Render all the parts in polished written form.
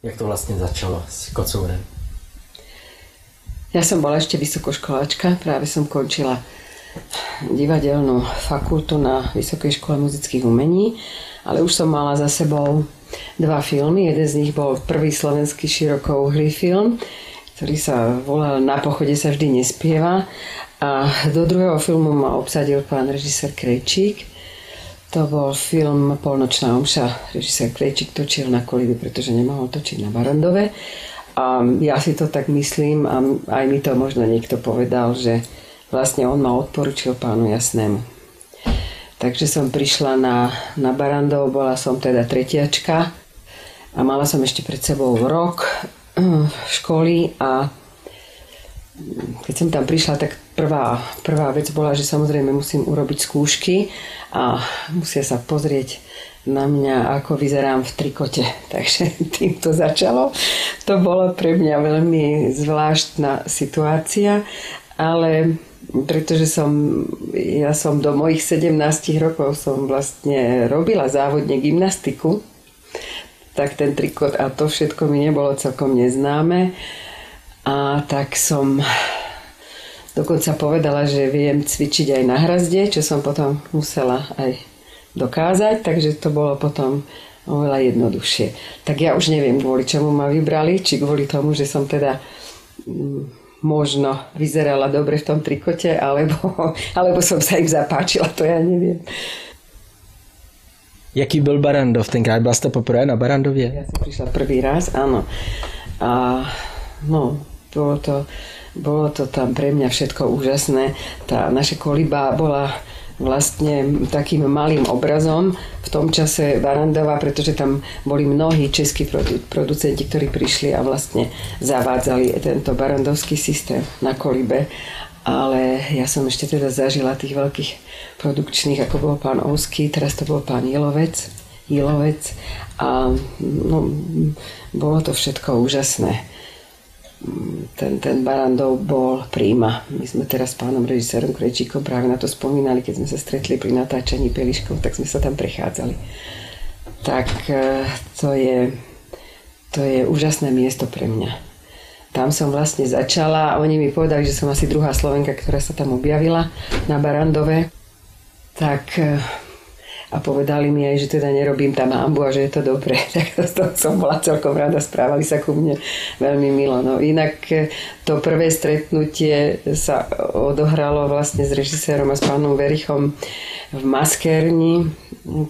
Jak to vlastne začalo s Kocourem? Ja som bola ešte vysokoškoláčka, práve som končila divadelnú fakultu na Vysokej škole muzických umení, ale už som mala za sebou 2 filmy. Jeden z nich bol prvý slovenský širokouhlý film, ktorý sa volal Na pochode sa vždy nespieva, a do druhého filmu ma obsadil pán režisér Krejčík. To bol film Polnočná omša. Režisér Krejčík točil na Kolibe, pretože nemohol točiť na Barandove. A ja si to tak myslím, a aj mi to možno niekto povedal, že vlastne on ma odporučil pánu Jasnému. Takže som prišla na Barandov, bola som teda tretiačka a mala som ešte pred sebou rok školy, a keď som tam prišla, tak prvá vec bola, že samozrejme musím urobiť skúšky a musia sa pozrieť na mňa, ako vyzerám v trikote. Takže tým to začalo. To bolo pre mňa veľmi zvláštna situácia, ale pretože ja som do mojich 17 rokov som vlastne robila závodne gymnastiku, tak ten trikot a to všetko mi nebolo celkom neznáme. A tak som dokonca povedala, že viem cvičiť aj na hrazde, čo som potom musela aj dokázať, takže to bolo potom oveľa jednoduchšie. Tak ja už neviem, kvôli čomu ma vybrali, či kvôli tomu, že som teda možno vyzerala dobre v tom trikote, alebo som sa im zapáčila, to ja neviem. Jaký byl Barandov tenkrát? Byla jste poprvé na Barandově? Ja som prišla prvý raz, áno. A no, bolo to tam pre mňa všetko úžasné. Tá naša Koliba bola vlastne takým malým obrazom v tom čase Barandova, pretože tam boli mnohí českí producenti, ktorí prišli a vlastne zavádzali tento barandovský systém na Kolibe. Ale ja som ešte teda zažila tých veľkých produkčných, ako bol pán Ouský, teraz to bol pán Jilovec a no, bolo to všetko úžasné. Ten Barandov bol príjma. My sme teraz s pánom režisérom Krejčíkom práve na to spomínali, keď sme sa stretli pri natáčaní Peliškov, tak sme sa tam prechádzali. Tak to je úžasné miesto pre mňa. Tam som vlastne začala a oni mi povedali, že som asi druhá Slovenka, ktorá sa tam objavila na Barandove. Tak a povedali mi aj, že teda nerobím tam hanbu a že je to dobré. Tak to som bola celkom rada, správali sa ku mne veľmi milo. No inak to prvé stretnutie sa odohralo vlastne s režisérom a s pánom Verichom v Maskerni.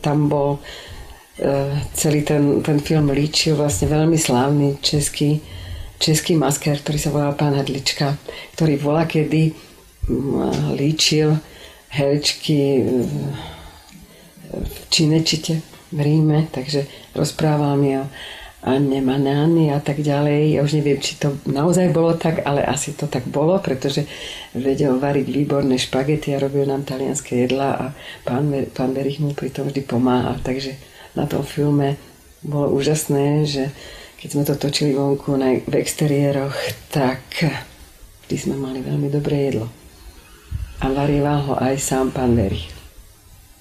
Tam bol celý ten film líčil vlastne veľmi slávny český masker, ktorý sa volal pán Hadlička, ktorý volakedy líčil herečky v Činečite v Ríme, takže rozprával mi o Anne Manány a tak ďalej. Ja už neviem, či to naozaj bolo tak, ale asi to tak bolo, pretože vedel variť výborné špagety a robil nám talianské jedlá a pán Verich mu pri tom vždy pomáhal. Takže na tom filme bolo úžasné, že keď sme to točili vonku v exteriéroch, tak vždy sme mali veľmi dobré jedlo. A varieval ho aj sám pán Verich.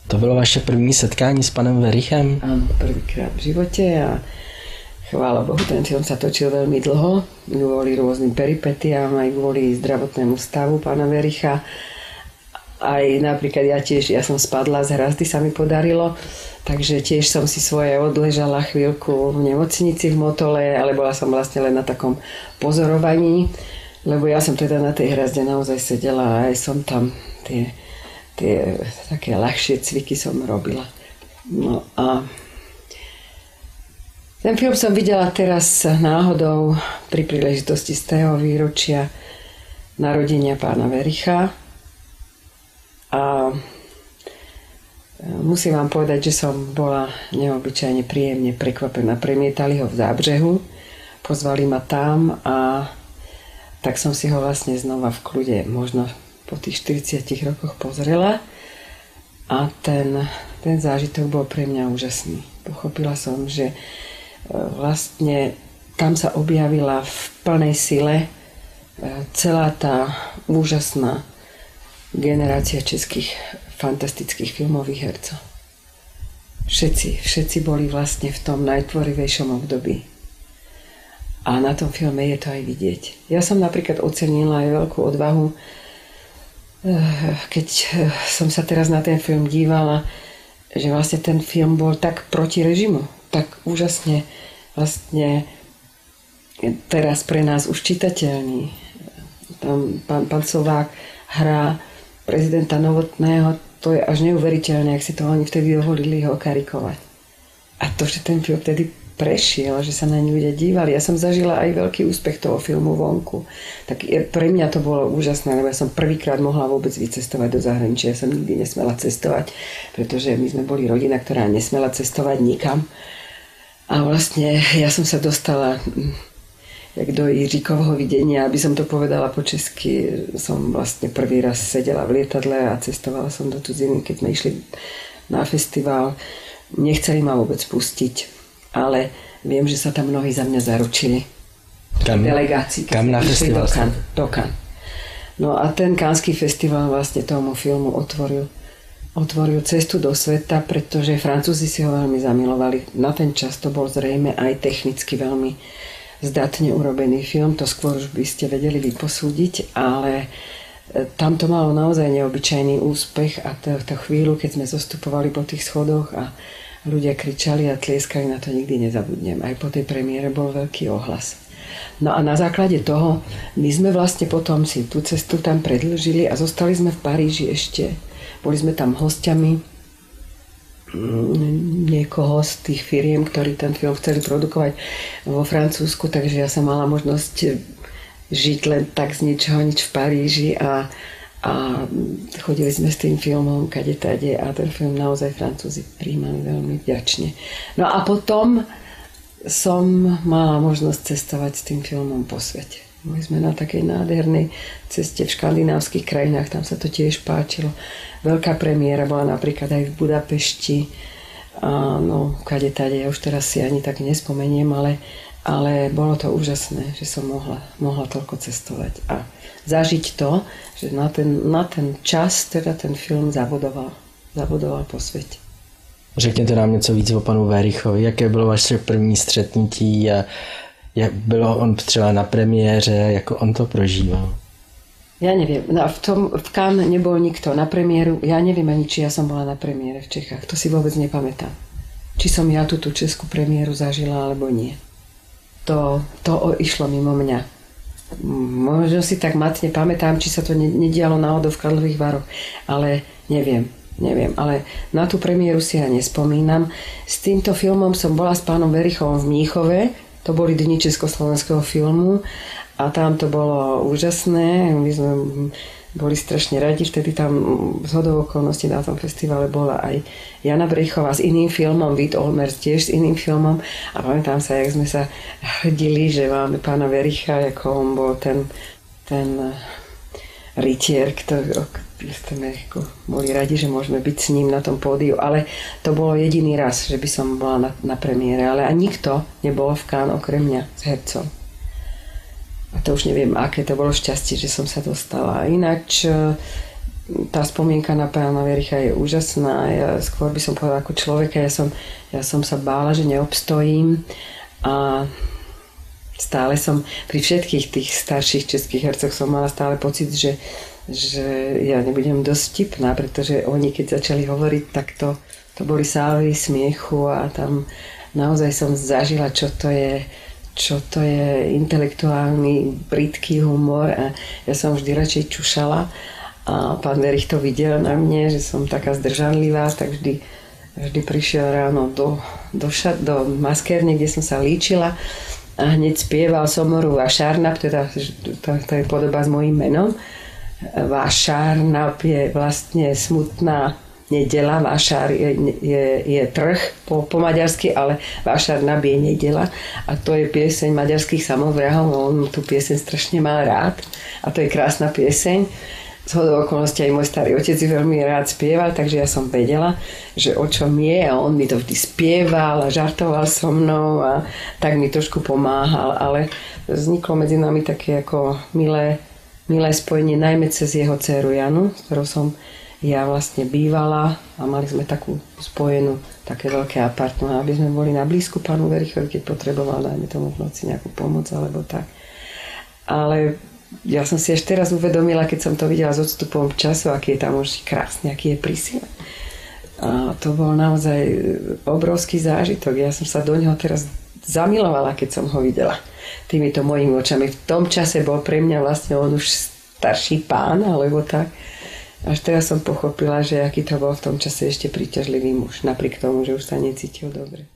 To bylo vaše první setkání s panem Verichem? Áno, prvýkrát v živote a chvála Bohu, ten film sa točil veľmi dlho, kvôli rôznym peripetiám, aj kvôli zdravotnému stavu pána Vericha. Aj napríklad ja som spadla z hrazdy, sa mi podarilo, takže tiež som si svoje odležala chvíľku v nemocnici v Motole, ale bola som vlastne len na takom pozorovaní, lebo ja som teda na tej hrazde naozaj sedela a aj som tam tie také ľahšie cviky som robila. No a ten film som videla teraz náhodou pri príležitosti z toho výročia narodenia pána Vericha a musím vám povedať, že som bola neobyčajne príjemne prekvapená. Premietali ho v Zábřehu, pozvali ma tam a tak som si ho vlastne znova v kľude možno po tých 40 rokoch pozrela a ten zážitok bol pre mňa úžasný. Pochopila som, že vlastne tam sa objavila v plnej sile celá tá úžasná generácia českých fantastických filmových hercov. Všetci boli vlastne v tom najtvorivejšom období. A na tom filme je to aj vidieť. Ja som napríklad ocenila aj veľkú odvahu, keď som sa teraz na ten film dívala, že vlastne ten film bol tak proti režimu, tak úžasne vlastne teraz pre nás už čitateľný. Tam pán Slovák hrá prezidenta Novotného, to je až neuveriteľné, ak si to oni vtedy dovolili ho karikovať. A to, že ten film vtedy prešiel, že sa na ňu ľudia dívali. Ja som zažila aj veľký úspech toho filmu vonku. Tak pre mňa to bolo úžasné, lebo ja som prvýkrát mohla vôbec vycestovať do zahraničia. Ja som nikdy nesmela cestovať, pretože my sme boli rodina, ktorá nesmela cestovať nikam. A vlastne ja som sa dostala jak do Jiříkovho videnia, aby som to povedala po česky. Som vlastne prvý raz sedela v lietadle a cestovala som do cudziny, keď sme išli na festival. Nechceli ma vôbec pustiť, ale viem, že sa tam mnohí za mňa zaručili. Delegácii. Kam na festival? Do Cannes. No a ten Canneský festival vlastne tomu filmu otvoril cestu do sveta, pretože Francúzi si ho veľmi zamilovali. Na ten čas to bol zrejme aj technicky veľmi zdatne urobený film. To skôr už by ste vedeli vyposúdiť, ale tam to malo naozaj neobyčajný úspech a to chvíľu, keď sme zostupovali po tých schodoch a ľudia kričali a tlieskali, na to nikdy nezabudnem. Aj po tej premiére bol veľký ohlas. No a na základe toho my sme vlastne potom si tú cestu tam predĺžili a zostali sme v Paríži ešte. Boli sme tam hostiami niekoho z tých firiem, ktorí ten film chceli produkovať vo Francúzsku, takže ja som mala možnosť žiť len tak z ničoho nič v Paríži a chodili sme s tým filmom kade-tade a ten film naozaj Francúzi prijímali veľmi vďačne. No a potom som mala možnosť cestovať s tým filmom po svete. Boli sme na takej nádhernej ceste v škandinávskych krajinách, tam sa to tiež páčilo. Veľká premiéra bola napríklad aj v Budapešti. No, kade-tade, ja už teraz si ani tak nespomeniem, ale bolo to úžasné, že som mohla toľko cestovať a zažiť to, že na ten čas teda ten film zabudoval po světě. Řekněte nám něco víc o panu Werichovi. Jaké bylo vaše první střetnutí a jak bylo on třeba na premiéře, jako on to prožíval? Ja neviem, v Cannes nebol nikto na premiéru, ja neviem ani, či ja som bola na premiére v Čechách, to si vôbec nepamätám. Či som ja tú českú premiéru zažila, alebo nie. To išlo mimo mňa. Možno si tak matne pamätám, či sa to nedialo náhodou v Karlových Varoch, ale neviem, ale na tú premiéru si ja nespomínam. S týmto filmom som bola s pánom Werichom v Mníchove, to boli dni československého filmu a tam to bolo úžasné, my sme boli strašne radi, vtedy tam zhodou okolností na tom festivale bola aj Jana Brechová s iným filmom, Vít Olmers tiež s iným filmom a pamätám sa, jak sme sa hrdili, že máme pána Wericha, ako on bol ten rytier, ktorý sme boli radi, že môžeme byť s ním na tom pódiu, ale to bolo jediný raz, že by som bola na premiére, ale a nikto nebol v Cannes okrem mňa s hercom. A to už neviem, aké to bolo šťastie, že som sa dostala. Ináč tá spomienka na pána Wericha je úžasná. Ja skôr by som povedala ako človeka, ja som sa bála, že neobstojím a stále som pri všetkých tých starších českých hercoch som mala stále pocit, že ja nebudem dosť vtipná, pretože oni keď začali hovoriť, tak to boli sály smiechu a tam naozaj som zažila, čo to je intelektuálny britský humor a ja som vždy radšej čušala a pán Werich to videl na mne, že som taká zdržanlivá, tak vždy prišiel ráno do maskérne, kde som sa líčila a hneď spieval Somoru Vášárnap, teda to je podoba s mojím menom. Vášárnap je vlastne smutná nedela, vášár je trh po maďarsky, ale vášárnap je nedela a to je pieseň maďarských samovrahov, on tú pieseň strašne mal rád a to je krásna pieseň. Zhodou okolností aj môj starý otec ju veľmi rád spieval, takže ja som vedela, že o čom je a on mi to vždy spieval a žartoval so mnou a tak mi trošku pomáhal, ale vzniklo medzi nami také ako milé spojenie, najmä cez jeho dceru Janu, s ktorou som ja vlastne bývala a mali sme takú spojenú také veľké apartmá, aby sme boli na blízku pánu Verichovi, keď potreboval, dajme tomu v noci nejakú pomoc alebo tak. Ale ja som si až teraz uvedomila, keď som to videla s odstupom času, aký je tam už krásny, aký je pri sile. A to bol naozaj obrovský zážitok. Ja som sa do neho teraz zamilovala, keď som ho videla týmito mojimi očami. V tom čase bol pre mňa vlastne on už starší pán, alebo tak. Až teraz som pochopila, že aký to bol v tom čase ešte príťažlivý muž, napriek tomu, že už sa necítil dobre.